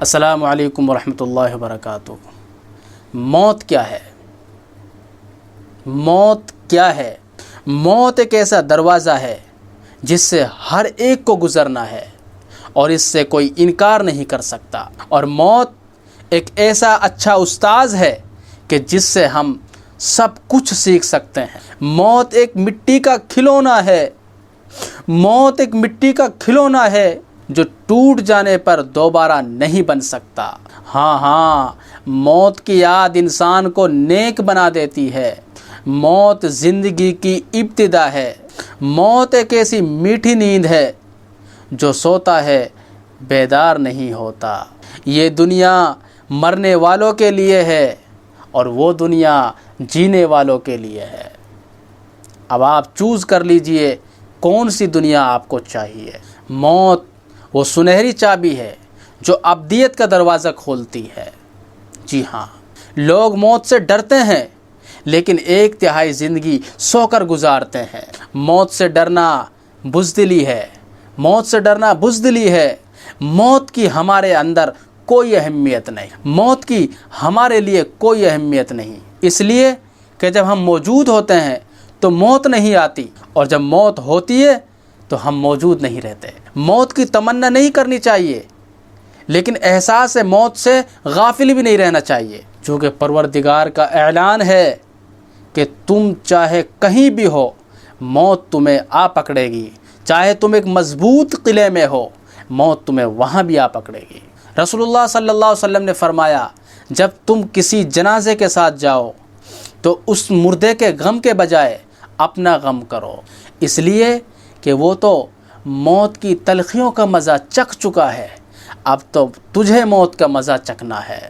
السلام علیکم ورحمۃ اللہ وبرکاتہ۔ موت کیا ہے؟ موت کیا ہے؟ موت ایک ایسا دروازہ ہے جس سے ہر ایک کو گزرنا ہے اور اس سے کوئی انکار نہیں کر سکتا، اور موت ایک ایسا اچھا استاذ ہے کہ جس سے ہم سب کچھ سیکھ سکتے ہیں۔ موت ایک مٹی کا کھلونا ہے، موت ایک مٹی کا کھلونا ہے جو ٹوٹ جانے پر دوبارہ نہیں بن سکتا۔ ہاں، موت کی یاد انسان کو نیک بنا دیتی ہے۔ موت زندگی کی ابتدا ہے۔ موت ایک ایسی میٹھی نیند ہے جو سوتا ہے بیدار نہیں ہوتا۔ یہ دنیا مرنے والوں کے لیے ہے اور وہ دنیا جینے والوں کے لیے ہے۔ اب آپ چوز کر لیجئے کون سی دنیا آپ کو چاہیے۔ موت وہ سنہری چابی ہے جو ابدیت کا دروازہ کھولتی ہے۔ جی ہاں، لوگ موت سے ڈرتے ہیں لیکن 1/3 زندگی سو کر گزارتے ہیں۔ موت سے ڈرنا بزدلی ہے، موت سے ڈرنا بزدلی ہے۔ موت کی ہمارے اندر کوئی اہمیت نہیں، موت کی ہمارے لیے کوئی اہمیت نہیں، اس لیے کہ جب ہم موجود ہوتے ہیں تو موت نہیں آتی، اور جب موت ہوتی ہے تو ہم موجود نہیں رہتے۔ موت کی تمنا نہیں کرنی چاہیے لیکن احساس موت سے غافل بھی نہیں رہنا چاہیے، چونکہ پروردگار کا اعلان ہے کہ تم چاہے کہیں بھی ہو موت تمہیں آ پکڑے گی، چاہے تم ایک مضبوط قلعے میں ہو موت تمہیں وہاں بھی آ پکڑے گی۔ رسول اللہ صلی اللہ علیہ وسلم نے فرمایا، جب تم کسی جنازے کے ساتھ جاؤ تو اس مردے کے غم کے بجائے اپنا غم کرو، اس لیے کہ وہ تو موت کی تلخیوں کا مزہ چکھ چکا ہے، اب تو تجھے موت کا مزہ چکھنا ہے۔